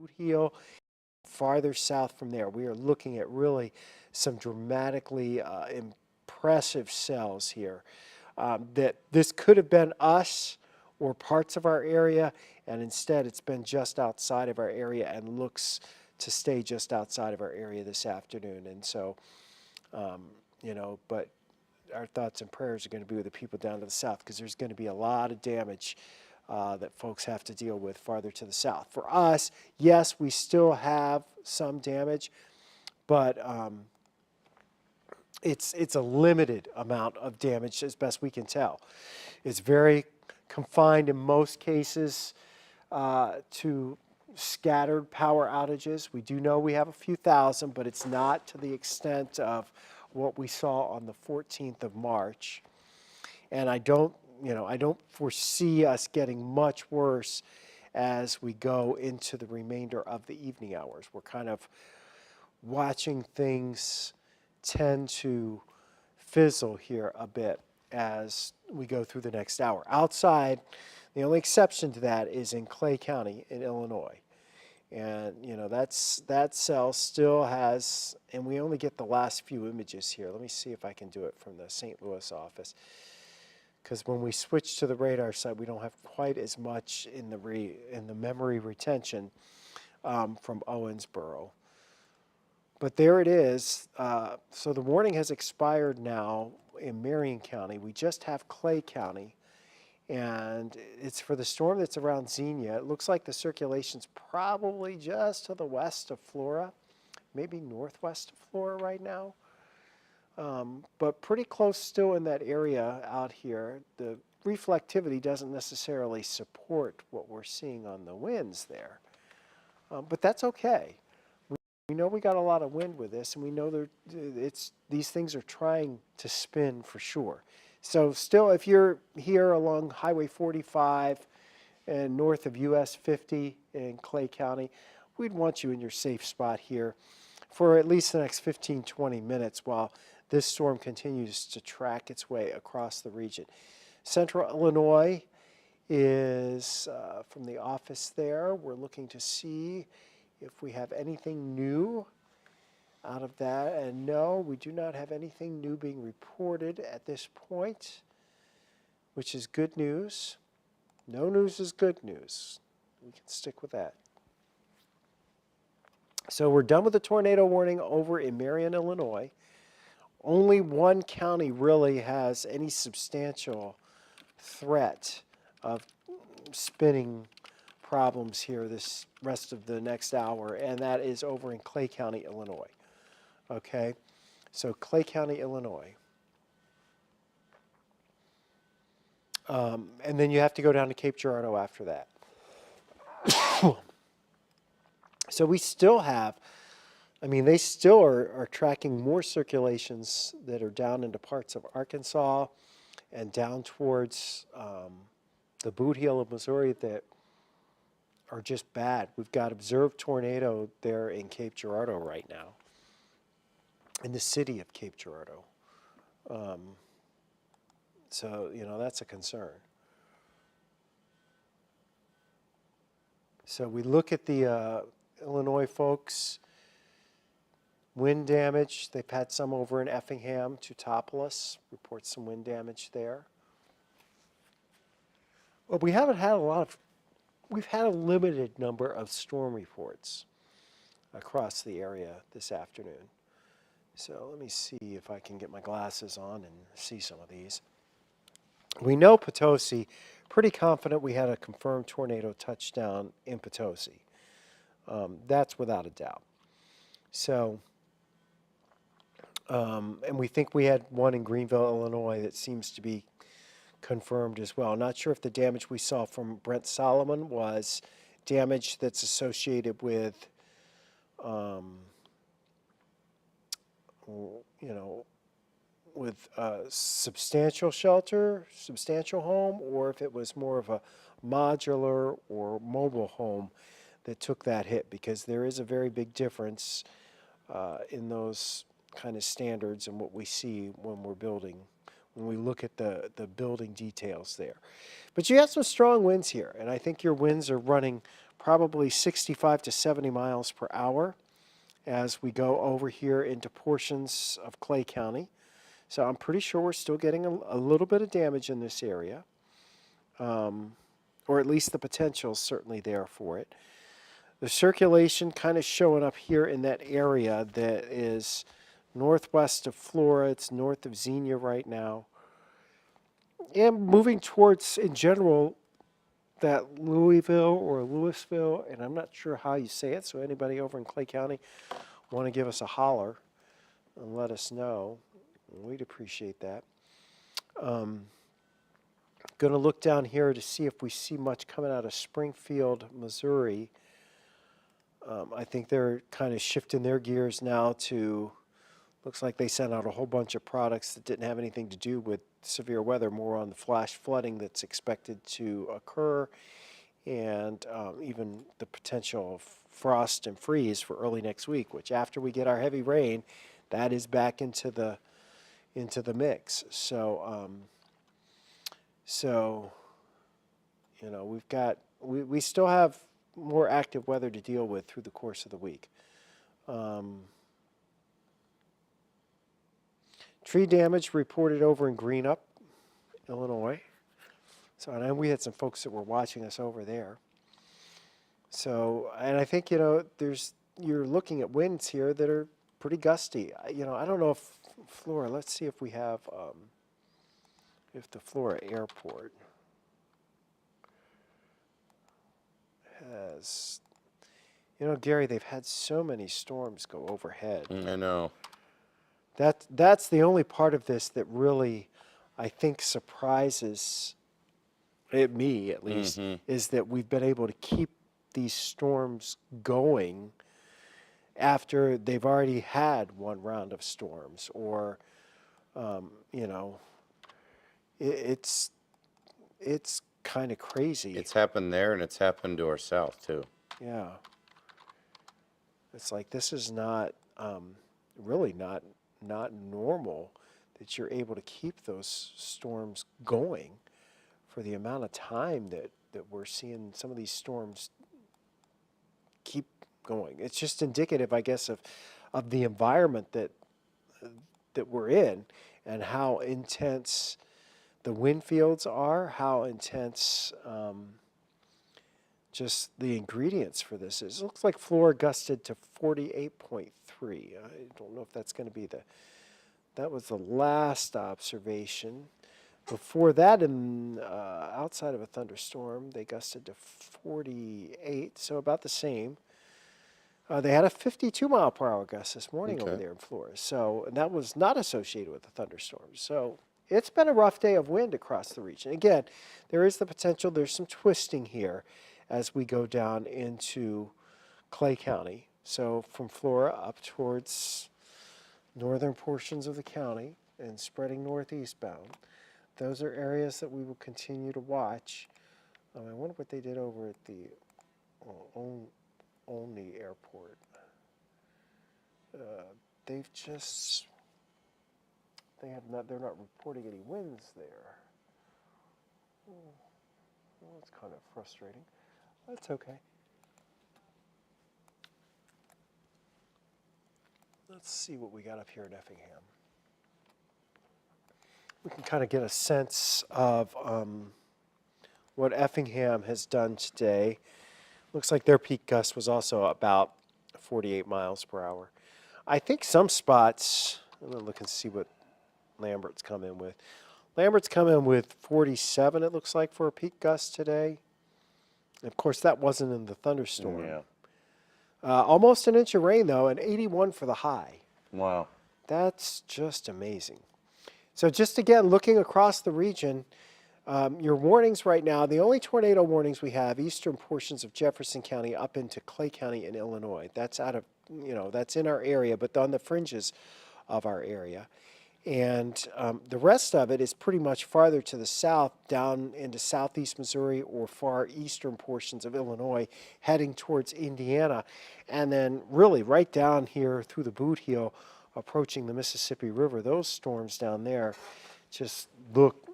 Boot Heel. Farther south from there, we are looking at really some dramatically impressive cells here. That this could have been us or parts of our area, and instead it's been just outside of our area and looks to stay just outside of our area this afternoon. And so, but our thoughts and prayers are going to be with the people down to the south, because there's going to be a lot of damage that folks have to deal with farther to the south. For us, yes, we still have some damage, but it's a limited amount of damage as best we can tell. It's very confined in most cases to scattered power outages. We do know we have a few thousand, but it's not to the extent of what we saw on the 14th of March. And I don't foresee us getting much worse as we go into the remainder of the evening hours. We're kind of watching things tend to fizzle here a bit as we go through the next hour. Outside, the only exception to that is in Clay County in Illinois. And, that cell still has, and we only get the last few images here. Let me see if I can do it from the St. Louis office. Because when we switch to the radar side, we don't have quite as much in the memory retention from Owensboro. But there it is. So the warning has expired now in Marion County. We just have Clay County. And it's for the storm that's around Xenia. It looks like the circulation's probably just to the west of Flora, maybe northwest of Flora right now. But pretty close still in that area out here. The reflectivity doesn't necessarily support what we're seeing on the winds there. But that's okay. We know we got a lot of wind with this, and we know these things are trying to spin for sure. So still, if you're here along Highway 45 and north of US 50 in Clay County, we'd want you in your safe spot here for at least the next 15, 20 minutes while this storm continues to track its way across the region. Central Illinois is from the office there. We're looking to see if we have anything new out of that. And no, we do not have anything new being reported at this point, which is good news. No news is good news. We can stick with that. So we're done with the tornado warning over in Marion, Illinois. Only one county really has any substantial threat of spinning problems here this rest of the next hour, and that is over in Clay County, Illinois. Okay, so Clay County, Illinois. And then you have to go down to Cape Girardeau after that. So we still have, they still are tracking more circulations that are down into parts of Arkansas and down towards the Boot Heel of Missouri that are just bad. We've got observed tornado there in Cape Girardeau right now, in the city of Cape Girardeau. So, that's a concern. So we look at the Illinois folks. Wind damage, they've had some over in Effingham, Teutopolis, reports some wind damage there. Well, we haven't had we've had a limited number of storm reports across the area this afternoon. So let me see if I can get my glasses on and see some of these. We know Potosi, pretty confident we had a confirmed tornado touchdown in Potosi. That's without a doubt. So, and we think we had one in Greenville, Illinois that seems to be confirmed as well. Not sure if the damage we saw from Brent Solomon was damage that's associated with, with a substantial shelter, substantial home, or if it was more of a modular or mobile home that took that hit, because there is a very big difference in those kind of standards and what we see when we're building, when we look at the building details there. But you have some strong winds here, and I think your winds are running probably 65 to 70 miles per hour as we go over here into portions of Clay County. So I'm pretty sure we're still getting a little bit of damage in this area, or at least the potential is certainly there for it. The circulation kind of showing up here in that area that is northwest of Flora. It's north of Xenia right now. And moving towards, in general, that Louisville or Louisville, and I'm not sure how you say it, so anybody over in Clay County want to give us a holler and let us know. We'd appreciate that. Going to look down here to see if we see much coming out of Springfield, Missouri. I think they're kind of shifting their gears now to, looks like they sent out a whole bunch of products that didn't have anything to do with severe weather, more on the flash flooding that's expected to occur, and even the potential of frost and freeze for early next week, which after we get our heavy rain, that is back into the mix. So, you know, we still have more active weather to deal with through the course of the week. Tree damage reported over in Greenup, Illinois. So, and I know we had some folks that were watching us over there. So, and I think, you know, you're looking at winds here that are pretty gusty. You know, I don't know if Flora, let's see if we have, if the Flora airport has, you know, Gary, they've had so many storms go overhead. I know. That's the only part of this that really, I think, surprises me, at least, is that we've been able to keep these storms going after they've already had one round of storms, or, you know, it's kind of crazy. It's happened there, and it's happened to our south, too. Yeah. It's like, this is not, really not normal that you're able to keep those storms going for the amount of time that we're seeing some of these storms keep going. It's just indicative, I guess, of the environment that we're in, and how intense the wind fields are, how intense just the ingredients for this is. It looks like Flora gusted to 48.3. I don't know if that's going to be that was the last observation. Before that, outside of a thunderstorm, they gusted to 48, so about the same. They had a 52 mile per hour gust this morning over there in Florida. So, and that was not associated with the thunderstorms. So it's been a rough day of wind across the region. Again, there is the potential, there's some twisting here as we go down into Clay County. So from Flora up towards northern portions of the county and spreading northeast bound. Those are areas that we will continue to watch. I wonder what they did over at the Olney Airport. They're not reporting any winds there. Well, that's kind of frustrating. That's okay. Let's see what we got up here in Effingham. We can kind of get a sense of what Effingham has done today. Looks like their peak gust was also about 48 miles per hour. I think some spots, I'm going to look and see what Lambert's come in with. Lambert's come in with 47, it looks like, for a peak gust today. And of course, that wasn't in the thunderstorm. Yeah. Almost an inch of rain, though, and 81 for the high. Wow. That's just amazing. So just again, looking across the region, your warnings right now, the only tornado warnings we have, eastern portions of Jefferson County up into Clay County in Illinois. That's out of, that's in our area, but on the fringes of our area. And the rest of it is pretty much farther to the south, down into southeast Missouri or far eastern portions of Illinois, heading towards Indiana. And then really right down here through the Boot Heel, approaching the Mississippi River. Those storms down there just look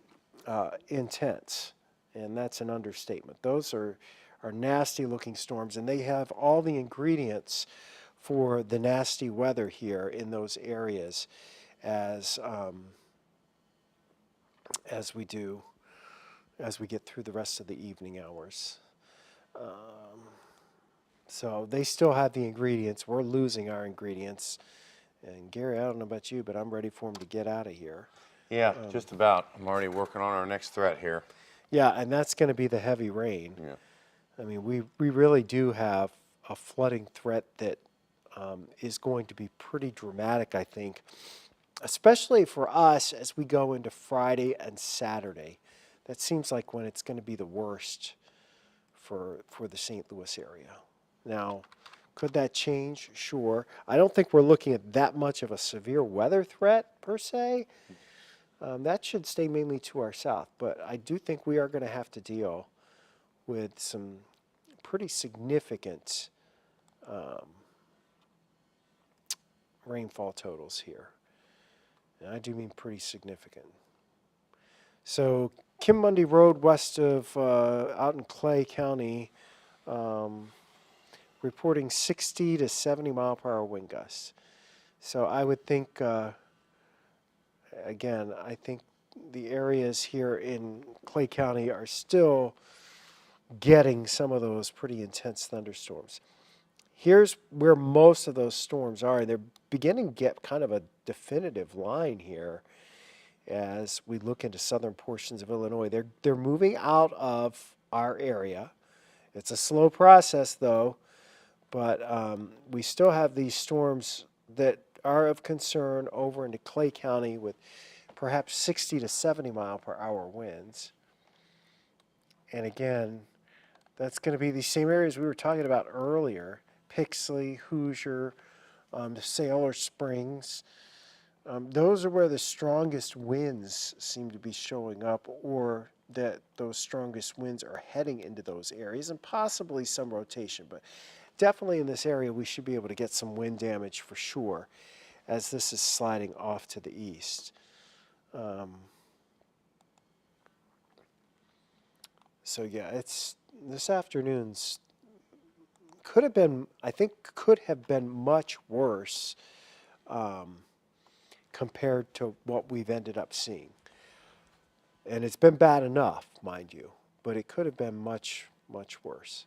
intense, and that's an understatement. Those are are nasty looking storms, and they have all the ingredients for the nasty weather here in those areas as as we do as we get through the rest of the evening hours. So they still have the ingredients. We're losing our ingredients. And Gary, I don't know about you, but I'm ready for them to get out of here. Yeah, just about. I'm already working on our next threat here. Yeah, and that's going to be the heavy rain. Yeah. I mean, we really do have a flooding threat that is going to be pretty dramatic, I think, especially for us as we go into Friday and Saturday. That seems like when it's going to be the worst for the St. Louis area. Now, could that change? Sure. I don't think we're looking at that much of a severe weather threat per se. That should stay mainly to our south, but I do think we are going to have to deal with some pretty significant rainfall totals here. And I do mean pretty significant. So Kim Mundy Road west of out in Clay County, reporting 60 to 70 mile per hour wind gusts. So I would think, again, I think the areas here in Clay County are still getting some of those pretty intense thunderstorms. Here's where most of those storms are. They're beginning to get kind of a definitive line here as we look into southern portions of Illinois. They're moving out of our area. It's a slow process, though, but we still have these storms that are of concern over into Clay County with perhaps 60 to 70 mile per hour winds. And again, that's going to be these same areas we were talking about earlier: Pixley, Hoosier, Sailor Springs. Those are where the strongest winds seem to be showing up, or that those strongest winds are heading into those areas, and possibly some rotation. But definitely in this area, we should be able to get some wind damage for sure as this is sliding off to the east. So yeah, it's this afternoon's could have been, I think, could have been much worse compared to what we've ended up seeing. And it's been bad enough, mind you, but it could have been much, much worse.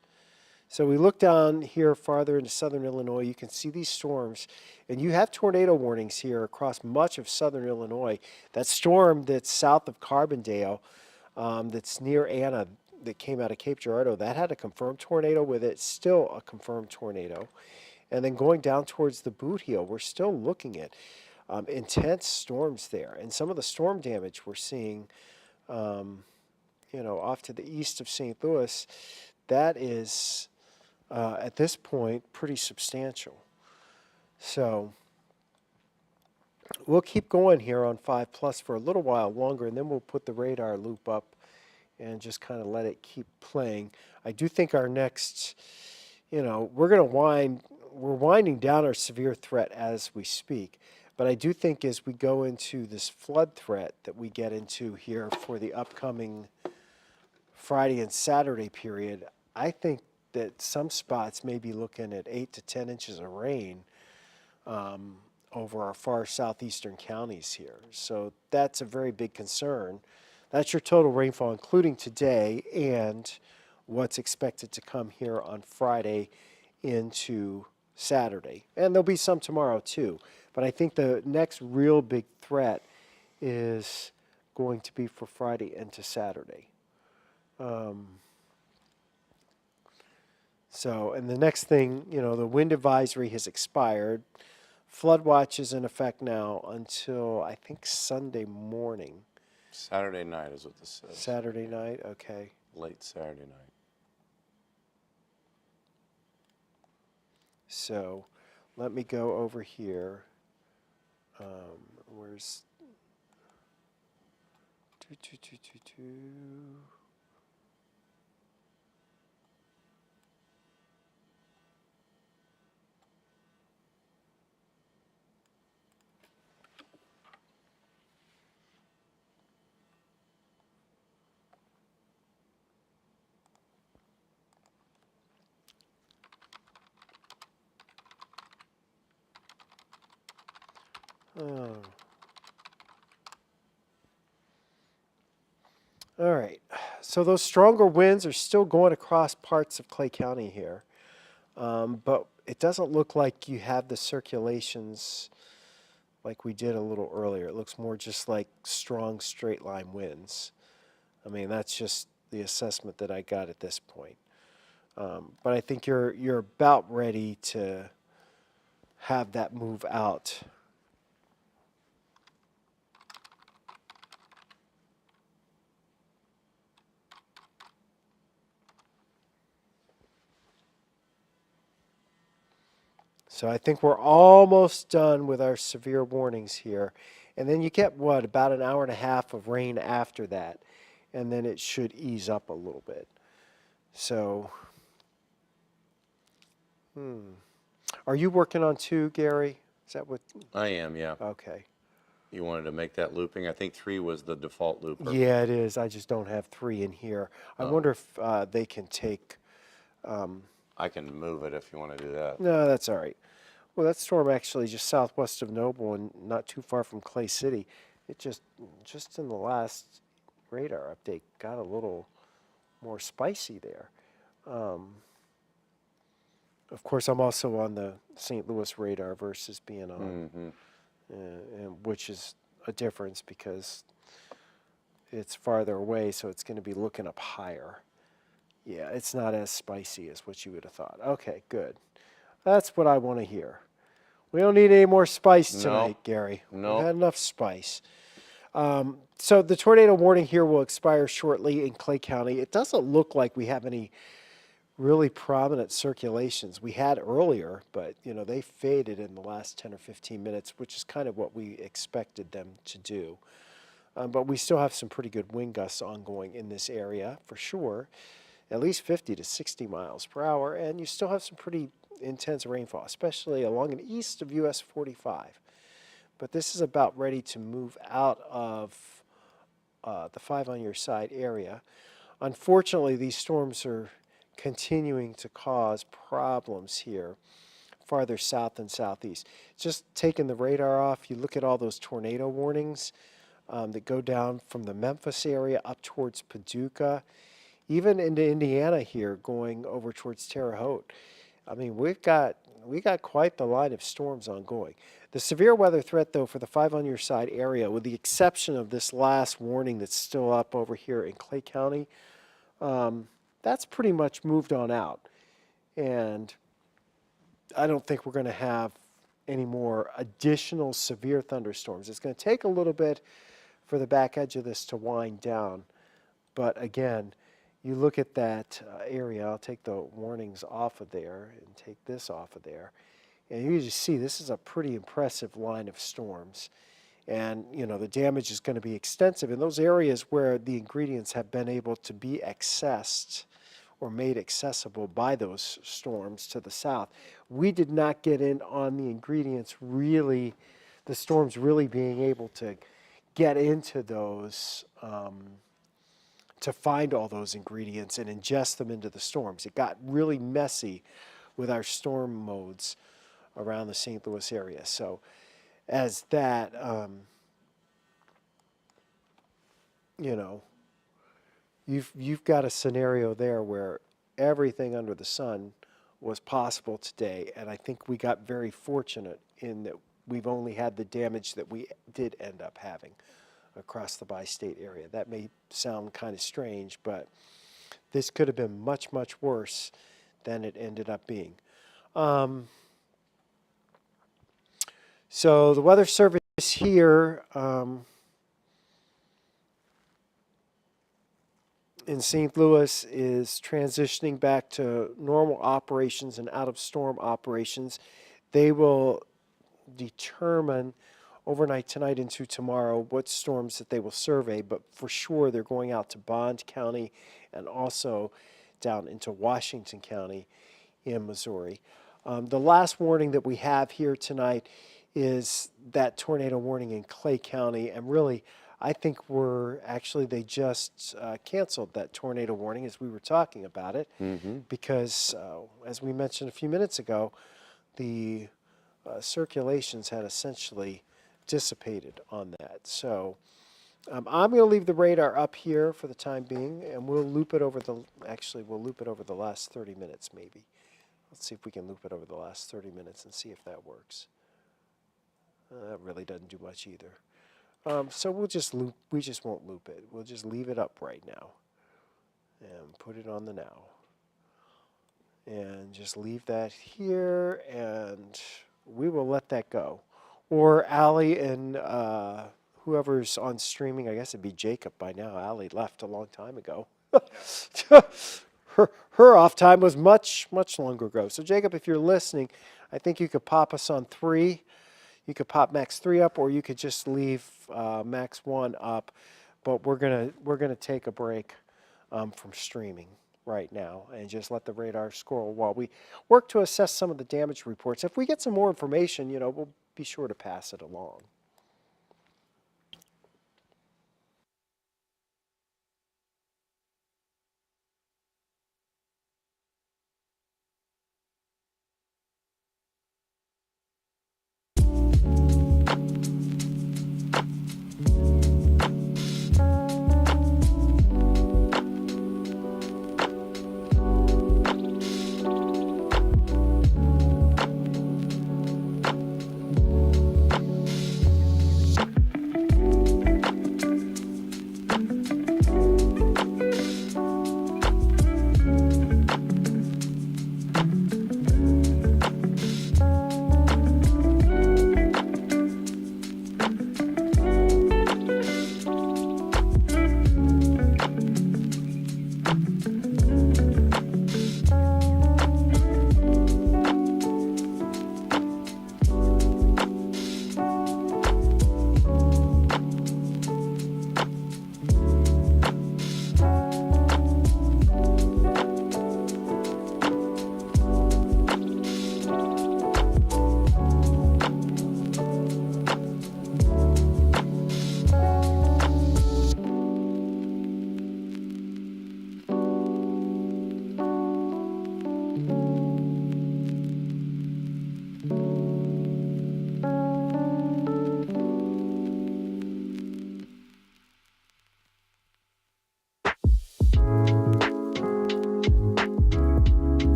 So we look down here farther into southern Illinois. You can see these storms, and you have tornado warnings here across much of southern Illinois. That storm that's south of Carbondale, that's near Anna, that came out of Cape Girardeau, that had a confirmed tornado with it, still a confirmed tornado. And then going down towards the Boot Heel, we're still looking at intense storms there. And some of the storm damage we're seeing, off to the east of St. Louis, that is, at this point, pretty substantial. So we'll keep going here on 5+ for a little while longer, and then we'll put the radar loop up and just kind of let it keep playing. I do think our next, we're winding down our severe threat as we speak. But I do think as we go into this flood threat that we get into here for the upcoming Friday and Saturday period, I think that some spots may be looking at 8 to 10 inches of rain over our far southeastern counties here. So that's a very big concern. That's your total rainfall, including today and what's expected to come here on Friday into Saturday. And there'll be some tomorrow too. But I think the next real big threat is going to be for Friday into Saturday. And the next thing, the wind advisory has expired. Flood watch is in effect now until, I think, Sunday morning. Saturday night is what this says. Saturday night, okay. Late Saturday night. So let me go over here. Where's 2. Oh. All right. So those stronger winds are still going across parts of Clay County here. But it doesn't look like you have the circulations like we did a little earlier. It looks more just like strong straight line winds. I mean, that's just the assessment that I got at this point. But I think you're about ready to have that move out. So I think we're almost done with our severe warnings here. And then you get, what, about an hour and a half of rain after that. And then it should ease up a little bit. So, are you working on 2, Gary? Is that what? I am, yeah. Okay. You wanted to make that looping? I think 3 was the default looper. Yeah, it is. I just don't have 3 in here. I wonder if they can take. I can move it if you want to do that. No, that's all right. Well, that storm actually just southwest of Noble and not too far from Clay City. It just in the last radar update got a little more spicy there. Of course, I'm also on the St. Louis radar versus being on, and which is a difference because it's farther away, so it's going to be looking up higher. Yeah, it's not as spicy as what you would have thought. Okay, good. That's what I want to hear. We don't need any more spice tonight, Gary. No. We've had enough spice. So the tornado warning here will expire shortly in Clay County. It doesn't look like we have any really prominent circulations. We had earlier, but they faded in the last 10 or 15 minutes, which is kind of what we expected them to do. But we still have some pretty good wind gusts ongoing in this area for sure, at least 50 to 60 miles per hour, and you still have some pretty intense rainfall, especially along and east of US 45. But this is about ready to move out of the 5 on your side area. Unfortunately, these storms are continuing to cause problems here farther south and southeast. Just taking the radar off, you look at all those tornado warnings that go down from the Memphis area up towards Paducah, even into Indiana here, going over towards Terre Haute. I mean, we got quite the line of storms ongoing. The severe weather threat, though, for the 5 on your side area, with the exception of this last warning that's still up over here in Clay County, that's pretty much moved on out. And I don't think we're going to have any more additional severe thunderstorms. It's going to take a little bit for the back edge of this to wind down. But again, you look at that area, I'll take the warnings off of there and take this off of there. And you just see this is a pretty impressive line of storms. And, the damage is going to be extensive in those areas where the ingredients have been able to be accessed or made accessible by those storms to the south. We did not get in on the ingredients really, the storms really being able to get into those, to find all those ingredients and ingest them into the storms. It got really messy with our storm modes around the St. Louis area. So as that, you've got a scenario there where everything under the sun was possible today, and I think we got very fortunate in that we've only had the damage that we did end up having across the bi-state area. That may sound kind of strange, but this could have been much, much worse than it ended up being. So the Weather Service here in St. Louis is transitioning back to normal operations and out-of-storm operations. They will determine overnight tonight into tomorrow what storms that they will survey, but for sure they're going out to Bond County and also down into Washington County in Missouri. The last warning that we have here tonight is that tornado warning in Clay County, and really I think they just canceled that tornado warning as we were talking about it, because as we mentioned a few minutes ago, the circulations had essentially dissipated on that. So I'm going to leave the radar up here for the time being, and we'll loop it over we'll loop it over the last 30 minutes maybe. Let's see if we can loop it over the last 30 minutes and see if that works. That really doesn't do much either. So we just won't loop it. We'll just leave it up right now and put it on the now. And just leave that here, and we will let that go. Or Allie and whoever's on streaming, I guess it'd be Jacob by now. Allie left a long time ago. Her off time was much longer ago. So Jacob, if you're listening, I think you could pop us on 3. You could pop Max 3 up, or you could just leave Max 1 up. But we're gonna take a break from streaming right now and just let the radar scroll while we work to assess some of the damage reports. If we get some more information, we'll be sure to pass it along.